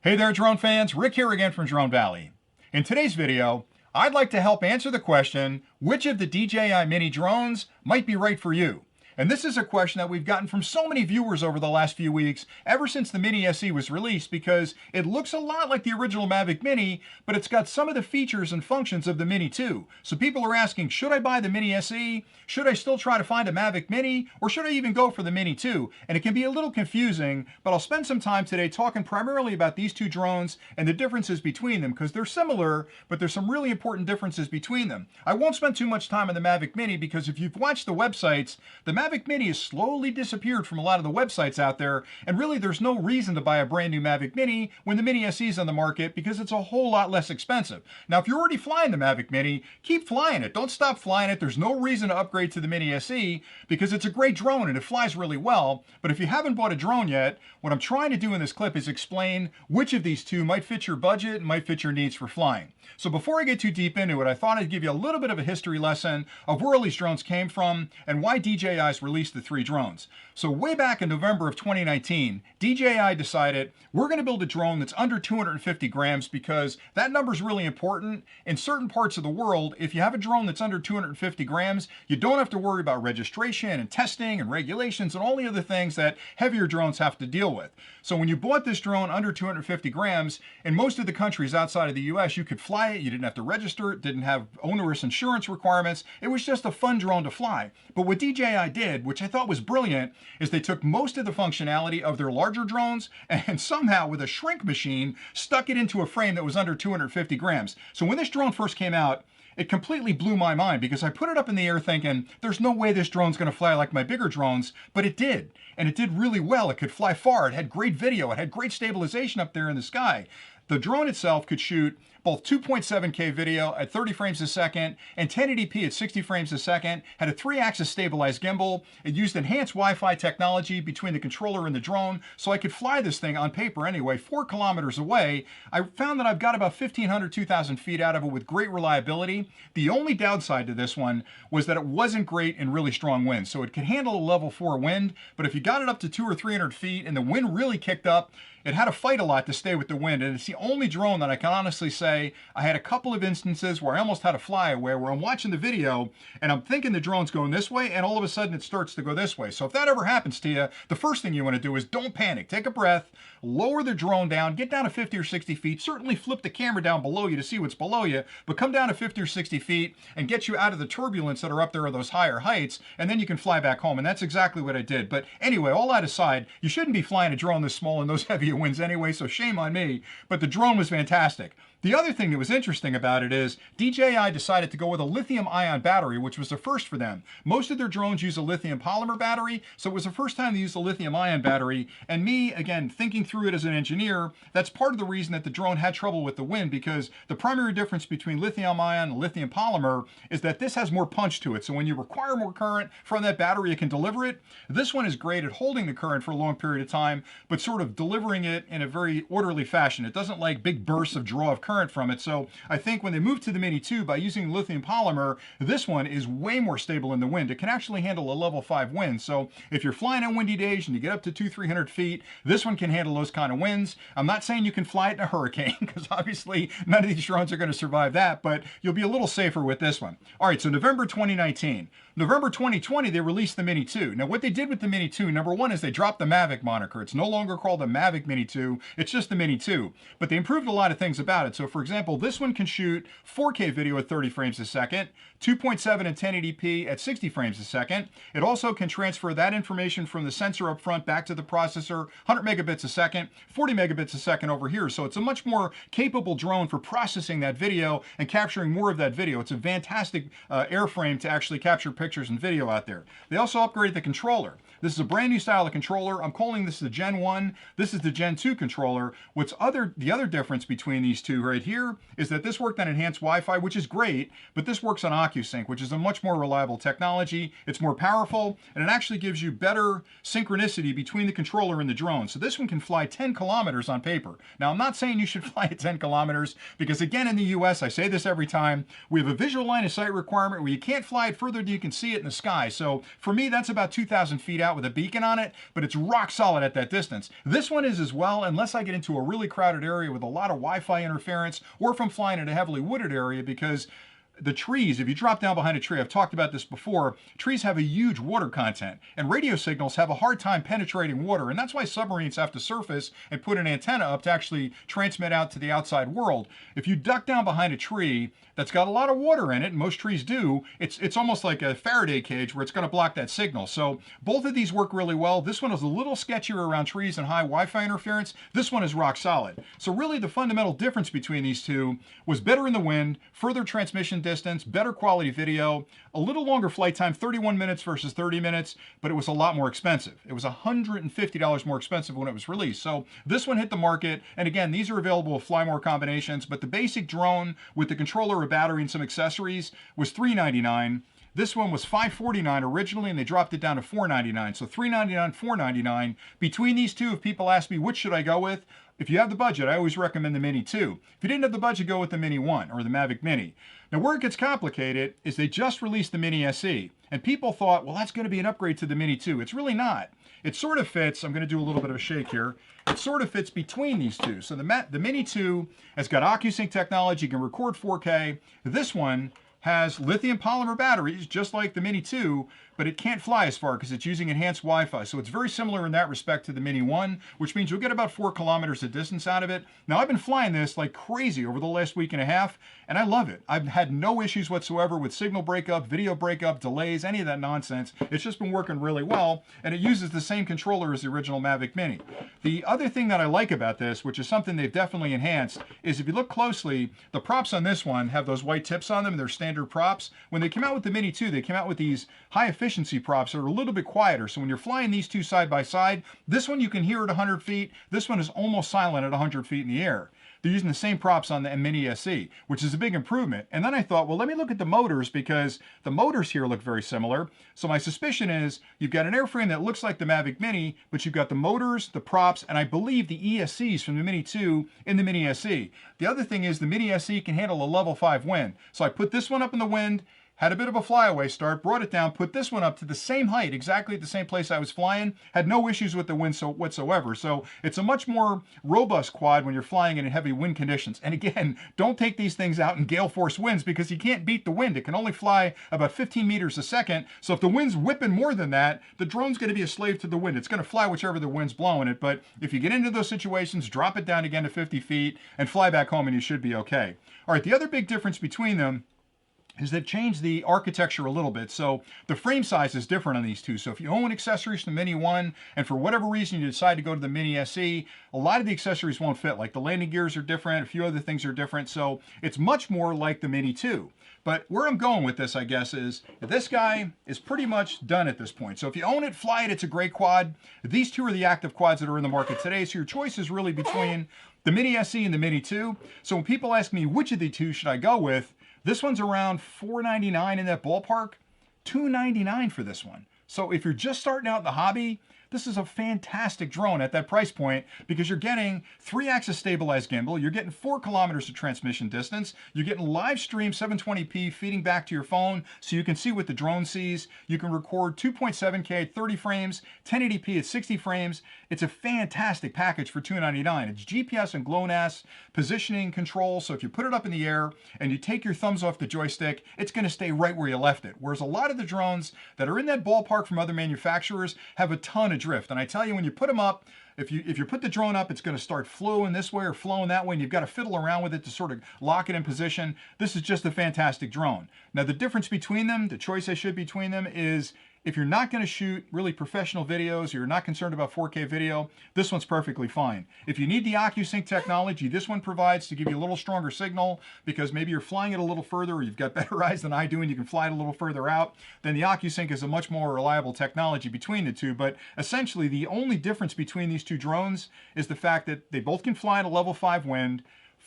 Hey there, drone fans. Rick here again from Drone Valley. In today's video, I'd like to help answer the question, which of the DJI mini drones might be right for you? And this is a question that we've gotten from so many viewers over the last few weeks, ever since the Mini SE was released, because it looks a lot like the original Mavic Mini, but it's got some of the features and functions of the Mini too. So people are asking, should I buy the Mini SE? Should I still try to find a Mavic Mini? Or should I even go for the Mini 2? And it can be a little confusing, but I'll spend some time today talking primarily about these two drones and the differences between them, because they're similar, but there's some really important differences between them. I won't spend too much time on the Mavic Mini, because if you've watched the websites, the Mavic Mini has slowly disappeared from a lot of the websites out there, and really there's no reason to buy a brand new Mavic Mini when the Mini SE is on the market, because it's a whole lot less expensive. Now, if you're already flying the Mavic Mini, keep flying it. Don't stop flying it. There's no reason to upgrade to the Mini SE, because it's a great drone and it flies really well. But if you haven't bought a drone yet, what I'm trying to do in this clip is explain which of these two might fit your budget and might fit your needs for flying. So before I get too deep into it, I thought I'd give you a little bit of a history lesson of where all these drones came from and why DJI's released the three drones. So way back in November of 2019, DJI decided we're going to build a drone that's under 250 grams, because that number is really important. In certain parts of the world, if you have a drone that's under 250 grams, you don't have to worry about registration and testing and regulations and all the other things that heavier drones have to deal with. So when you bought this drone under 250 grams, in most of the countries outside of the US, you could fly it. You didn't have to register. It didn't have onerous insurance requirements. It was just a fun drone to fly. But what DJI did, which I thought was brilliant, is they took most of the functionality of their larger drones and somehow with a shrink machine stuck it into a frame that was under 250 grams. So when this drone first came out, it completely blew my mind, because I put it up in the air thinking, there's no way this drone's going to fly like my bigger drones, but it did. And it did really well. It could fly far. It had great video. It had great stabilization up there in the sky. The drone itself could shoot both 2.7K video at 30 frames a second and 1080p at 60 frames a second, had a 3-axis stabilized gimbal. It used enhanced Wi-Fi technology between the controller and the drone, so I could fly this thing on paper anyway, 4 kilometers away. I found that I've got about 1,500, 2,000 feet out of it with great reliability. The only downside to this one was that it wasn't great in really strong winds. So it could handle a level 4 wind, but if you got it up to 200 or 300 feet and the wind really kicked up, it had to fight a lot to stay with the wind. And it's the only drone that I can honestly say I had a couple of instances where I almost had to fly away, where I'm watching the video and I'm thinking the drone's going this way, and all of a sudden it starts to go this way. So if that ever happens to you, the first thing you want to do is don't panic. Take a breath, lower the drone down, get down to 50 or 60 feet, certainly flip the camera down below you to see what's below you, but come down to 50 or 60 feet and get you out of the turbulence that are up there at those higher heights, and then you can fly back home. And that's exactly what I did. But anyway, all that aside, you shouldn't be flying a drone this small in those heavier winds anyway, so shame on me, but the drone was fantastic. The other thing that was interesting about it is DJI decided to go with a lithium-ion battery, which was the first for them. Most of their drones use a lithium polymer battery, so it was the first time they used a lithium-ion battery. And me, again, thinking through it as an engineer, that's part of the reason that the drone had trouble with the wind, because the primary difference between lithium-ion and lithium polymer is that this has more punch to it. So when you require more current from that battery, it can deliver it. This one is great at holding the current for a long period of time, but sort of delivering it in a very orderly fashion. It doesn't like big bursts of draw of current from it. So I think when they moved to the Mini 2 by using lithium polymer, this one is way more stable in the wind. It can actually handle a level 5 wind. So if you're flying on windy days and you get up to 200-300 feet, this one can handle those kind of winds. I'm not saying you can fly it in a hurricane, because obviously none of these drones are going to survive that, but you'll be a little safer with this one. All right, so November 2019. November 2020, they released the Mini 2. Now, what they did with the Mini 2, number one, is they dropped the Mavic moniker. It's no longer called the Mavic Mini 2. It's just the Mini 2. But they improved a lot of things about it. So, for example, this one can shoot 4K video at 30 frames a second, 2.7 and 1080p at 60 frames a second. It also can transfer that information from the sensor up front back to the processor, 100 megabits a second, 40 megabits a second over here. So it's a much more capable drone for processing that video and capturing more of that video. It's a fantastic airframe to actually capture pictures and video out there. They also upgraded the controller. This is a brand new style of controller. I'm calling this the Gen 1. This is the Gen 2 controller. The other difference between these two right here is that this worked on enhanced Wi-Fi, which is great, but this works on OCUSYNC, which is a much more reliable technology. It's more powerful, and it actually gives you better synchronicity between the controller and the drone. So this one can fly 10 kilometers on paper. Now, I'm not saying you should fly at 10 kilometers, because again, in the US, I say this every time, we have a visual line of sight requirement where you can't fly it further than you can see it in the sky. So for me, that's about 2,000 feet out out with a beacon on it, but it's rock solid at that distance. This one is as well, unless I get into a really crowded area with a lot of Wi-Fi interference, or if I'm flying in a heavily wooded area, because the trees, if you drop down behind a tree, I've talked about this before, trees have a huge water content, and radio signals have a hard time penetrating water, and that's why submarines have to surface and put an antenna up to actually transmit out to the outside world. If you duck down behind a tree that's got a lot of water in it, and most trees do, it's almost like a Faraday cage where it's going to block that signal. So both of these work really well. This one is a little sketchier around trees and high Wi-Fi interference. This one is rock solid. So really the fundamental difference between these two was better in the wind, further transmission distance, better quality video, a little longer flight time, 31 minutes versus 30 minutes, but it was a lot more expensive. It was $150 more expensive when it was released. So this one hit the market, and again, these are available with fly more combinations, but the basic drone with the controller, a battery, and some accessories was $399. This one was $549 originally, and they dropped it down to $499. So $399, $499. Between these two, if people ask me which should I go with, if you have the budget, I always recommend the Mini 2. If you didn't have the budget, go with the Mini 1 or the Mavic Mini. Now, where it gets complicated is they just released the Mini SE, and people thought, well, that's going to be an upgrade to the Mini 2. It's really not. It sort of fits. I'm going to do a little bit of a shake here. It sort of fits between these two. So the Mini 2 has got OCUSYNC technology, can record 4K. This one has lithium polymer batteries, just like the Mini 2, but it can't fly as far because it's using enhanced Wi-Fi. So it's very similar in that respect to the Mini 1, which means you'll get about 4 kilometers of distance out of it. Now, I've been flying this like crazy over the last week and a half, and I love it. I've had no issues whatsoever with signal breakup, video breakup, delays, any of that nonsense. It's just been working really well, and it uses the same controller as the original Mavic Mini. The other thing that I like about this, which is something they've definitely enhanced, is if you look closely, the props on this one have those white tips on them. They're standard props. When they came out with the Mini 2, they came out with these high efficiency props that are a little bit quieter. So when you're flying these two side by side, this one you can hear at 100 feet. This one is almost silent at 100 feet in the air. They're using the same props on the Mini SE, which is a big improvement. And then I thought, well, let me look at the motors, because the motors here look very similar. So my suspicion is you've got an airframe that looks like the Mavic Mini, but you've got the motors, the props, and I believe the ESCs from the Mini 2 in the Mini SE. The other thing is the Mini SE can handle a level 5 wind. So I put this one up in the wind, had a bit of a flyaway start, brought it down, put this one up to the same height, exactly at the same place I was flying, had no issues with the wind whatsoever. So it's a much more robust quad when you're flying in heavy wind conditions. And again, don't take these things out in gale force winds, because you can't beat the wind. It can only fly about 15 meters a second. So if the wind's whipping more than that, the drone's going to be a slave to the wind. It's going to fly whichever the wind's blowing it. But if you get into those situations, drop it down again to 50 feet and fly back home, and you should be okay. All right, the other big difference between them is they've changed the architecture a little bit. So the frame size is different on these two. So if you own accessories from the Mini 1, and for whatever reason you decide to go to the Mini SE, a lot of the accessories won't fit. Like the landing gears are different, a few other things are different. So it's much more like the Mini 2. But where I'm going with this, I guess, is this guy is pretty much done at this point. So if you own it, fly it, it's a great quad. These two are the active quads that are in the market today. So your choice is really between the Mini SE and the Mini 2. So when people ask me which of the two should I go with, this one's around $499 in that ballpark, $299 for this one. So if you're just starting out in the hobby, this is a fantastic drone at that price point, because you're getting 3-axis stabilized gimbal, you're getting 4 kilometers of transmission distance, you're getting live stream 720p feeding back to your phone so you can see what the drone sees. You can record 2.7K at 30 frames, 1080p at 60 frames. It's a fantastic package for $299. It's GPS and GLONASS positioning control, so if you put it up in the air and you take your thumbs off the joystick, it's going to stay right where you left it. Whereas a lot of the drones that are in that ballpark from other manufacturers have a ton of drift. And I tell you, when you put them up, if you put the drone up, it's going to start flowing this way or flowing that way, and you've got to fiddle around with it to sort of lock it in position. This is just a fantastic drone. Now, the difference between them, the choice I should between them is, if you're not going to shoot really professional videos, or you're not concerned about 4K video, this one's perfectly fine. If you need the OCUSYNC technology this one provides to give you a little stronger signal, because maybe you're flying it a little further, or you've got better eyes than I do and you can fly it a little further out, then the OCUSYNC is a much more reliable technology between the two. But essentially, the only difference between these two drones is the fact that they both can fly at a level 5 wind,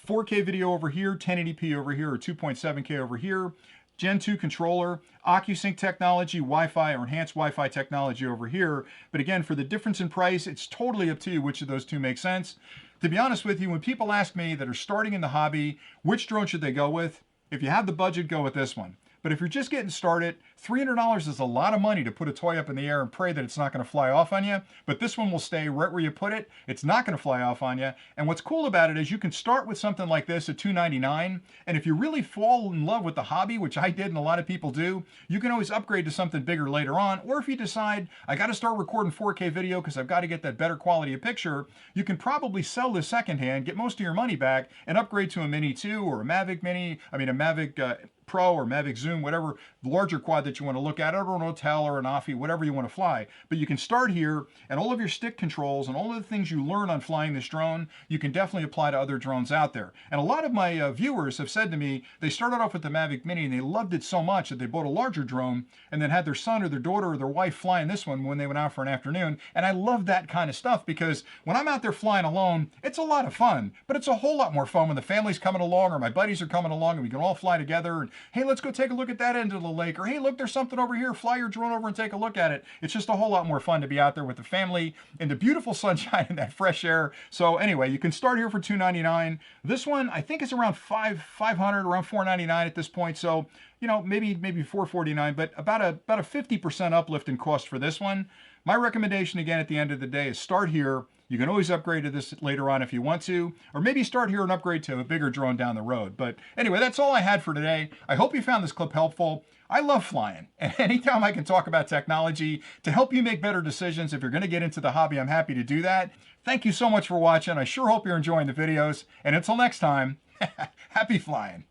4K video over here, 1080p over here, or 2.7K over here, Gen 2 controller, OCUSYNC technology, Wi-Fi or enhanced Wi-Fi technology over here. But again, for the difference in price, it's totally up to you which of those two makes sense. To be honest with you, when people ask me that are starting in the hobby, which drone should they go with? If you have the budget, go with this one. But if you're just getting started, $300 is a lot of money to put a toy up in the air and pray that it's not going to fly off on you. But this one will stay right where you put it. It's not going to fly off on you. And what's cool about it is you can start with something like this at $299. And if you really fall in love with the hobby, which I did and a lot of people do, you can always upgrade to something bigger later on. Or if you decide, I got to start recording 4K video because I've got to get that better quality of picture, you can probably sell this secondhand, get most of your money back, and upgrade to a Mini 2 or a Mavic Mini, a Mavic Pro or Mavic Zoom, whatever larger quad that you want to look at, or an Hotel or an Offie, whatever you want to fly. But you can start here, and all of your stick controls and all of the things you learn on flying this drone, you can definitely apply to other drones out there. And a lot of my viewers have said to me, they started off with the Mavic Mini and they loved it so much that they bought a larger drone and then had their son or their daughter or their wife flying this one when they went out for an afternoon. And I love that kind of stuff because when I'm out there flying alone, it's a lot of fun, but it's a whole lot more fun when the family's coming along or my buddies are coming along and we can all fly together and, hey, let's go take a look at that end of the lake, or hey, look, there's something over here, fly your drone over and take a look at it. It's just a whole lot more fun to be out there with the family in the beautiful sunshine and that fresh air. So anyway, you can start here for $299. This one, I think, is around $500, around $499 at this point. So, you know, maybe $449, but about a 50% uplift in cost for this one. My recommendation, again, at the end of the day is start here. You can always upgrade to this later on if you want to, or maybe start here and upgrade to a bigger drone down the road. But anyway, that's all I had for today. I hope you found this clip helpful. I love flying, and anytime I can talk about technology to help you make better decisions, if you're going to get into the hobby, I'm happy to do that. Thank you so much for watching. I sure hope you're enjoying the videos, and until next time, happy flying.